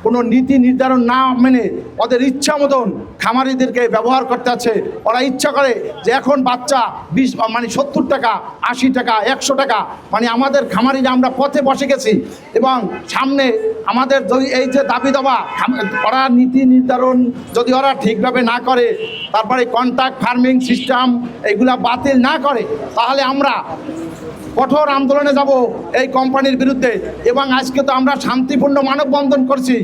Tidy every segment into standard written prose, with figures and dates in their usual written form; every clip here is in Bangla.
কোনো নীতি নির্ধারণ না মেনে ওদের ইচ্ছা মতন খামারিদেরকে ব্যবহার করতে আছে। ওরা ইচ্ছা করে যে এখন বাচ্চা 20 মানে 70 টাকা, 80 টাকা, 100 টাকা, মানে আমাদের খামারিরা আমরা পথে বসে গেছি। এবং সামনে আমাদের যদি এই যে দাবি দাবা ওরা নীতি নির্ধারণ যদি ওরা ঠিকভাবে না করে, তারপরে কন্ট্রাক্ট ফার্মিং সিস্টেম এগুলা বাতিল না করে, তাহলে আমরা কঠোর আন্দোলনে যাব এই কোম্পানির বিরুদ্ধে। এবং আজকে তো আমরা শান্তিপূর্ণ মানববন্ধন করছি,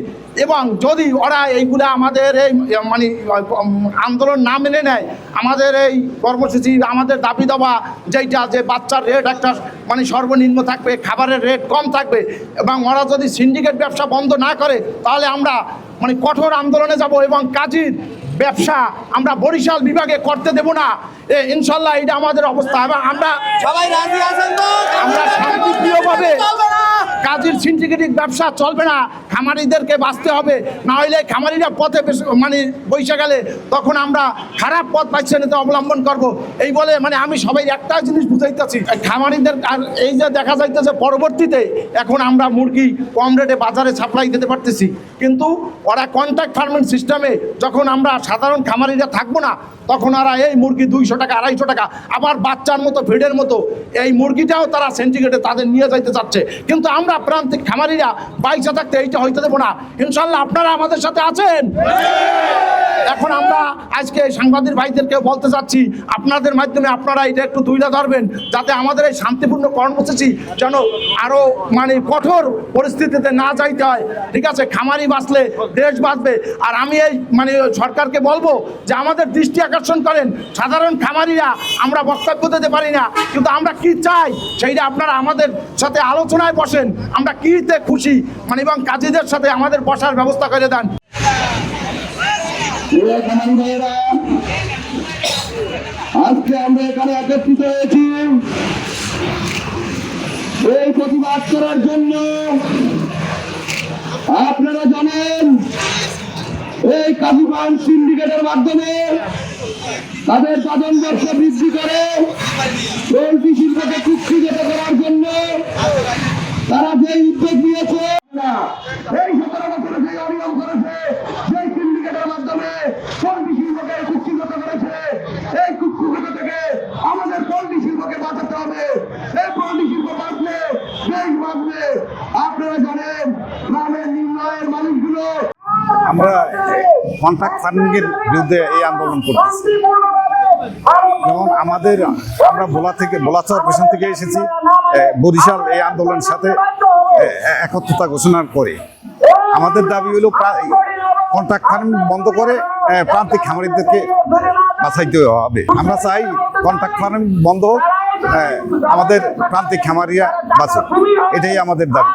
এবং যদি ওরা এইগুলা আমাদের এই মানে আন্দোলন না মেনে নেয়, আমাদের এই কর্মসূচি আমাদের দাবি দেওয়া যেইটা যে বাচ্চার রেট একটা মানে সর্বনিম্ন থাকবে, খাবারের রেট কম থাকবে, এবং ওরা যদি সিন্ডিকেট ব্যবসা বন্ধ না করে, তাহলে আমরা মানে কঠোর আন্দোলনে যাব। এবং কাজীর ব্যবসা আমরা বরিশাল বিভাগে করতে দেব না, ইনশাল্লাহ এটা আমাদের অবস্থা। এবং আমরা সবাই রাজি আছেন তো? আমরা শান্তিপ্রিয়ভাবে কাজীর সিন্ডিকেটিক ব্যবসা চলবে না, খামারিদেরকে বাঁচতে হবে, না হইলে খামারিরা পথে মানে বৈশা গেলে তখন আমরা খারাপ পথ পাইছে নিতে অবলম্বন করব। এই বলে মানে আমি সবাই একটা জিনিস বুঝাইতেছি খামারিদের। আর এই যে দেখা যাইতেছে পরবর্তীতে এখন আমরা মুরগি কম রেটে বাজারে সাপ্লাই দিতে পারতেছি, কিন্তু ওরা কন্ট্রাক্ট ফার্মিং সিস্টেমে যখন আমরা সাধারণ খামারিরা থাকবো না, তখন ওরা এই মুরগি 200 টাকা, 250 টাকা, আবার বাচ্চার মতো ফিডের মতো এই মুরগিটাও তারা সিন্ডিকেটে তাদের নিয়ে যাইতে চাচ্ছে। কিন্তু আমরা প্রান্তিক খামারিরা বাইচা থাকতে এইটা হইতে দেবো না। ইনশাল্লাহ আপনারা আমাদের সাথে আছেন। এখন আমরা আজকে সাংবাদিক ভাইদেরকে বলতে চাচ্ছি, আপনাদের মাধ্যমে আপনারা এটা একটু তুলে ধরবেন, যাতে আমাদের এই শান্তিপূর্ণ কর্মসূচি যেন আরও মানে কঠোর পরিস্থিতিতে না যাইতে হয়। ঠিক আছে, খামারি বাঁচলে দেশ বাঁচবে। আর আমি এই মানে সরকারকে বলবো যে আমাদের দৃষ্টি আকর্ষণ করেন, সাধারণ খামারিরা আমরা বক্তব্য দিতে পারি না, কিন্তু আমরা কি চাই সেইটা আপনারা আমাদের সাথে আলোচনায় বসেন, আমরা কিতে খুশি মানে, এবং কাজীদের সাথে আমাদের বসার ব্যবস্থা করে দেন। আজকে আমরা এখানে একত্রিত হয়েছি এই প্রতিবাদ করার জন্য। আপনারা জানেন এই কাজী ফার্ম সিন্ডিকেটের মাধ্যমে তাদের সাধন ব্যবসা বৃদ্ধি করে পোল্ট্রি শিল্পকে কুক্ষিগত করার জন্য তারা যে উদ্যোগ নিয়েছে, এই 17 বছরে যে অনিয়ম করেছে, যে সিন্ডিকেটের মাধ্যমে পোল্ট্রি শিল্পকে কুক্ষিগত করেছে, এই কুক্ষিগত থেকে আমাদের পোল্ট্রি শিল্পকে বাঁচাতে হবে। এই পোল্ট্রি শিল্প বাঁচলে দেশ বাঁচবে। আপনারা জানেন গ্রামের নিম্নায়ের মানুষগুলো আমরা কন্ট্রাক্ট ফার্মিং এর বিরুদ্ধে এই আন্দোলন করতেছি। যেমন আমরা ভোলাচর পেছন থেকে এসেছি, বরিশাল এই আন্দোলনের সাথে একত্রতা ঘোষণা করে আমাদের দাবি হলো কন্ট্রাক্ট ফার্মিং বন্ধ করে প্রান্তিক খামারিদেরকে বাঁচাইতে হবে। আমরা চাই কন্ট্রাক্ট ফার্মিং বন্ধ হোক, আমাদের প্রান্তিক খামারিরা বাঁচুক, এটাই আমাদের দাবি।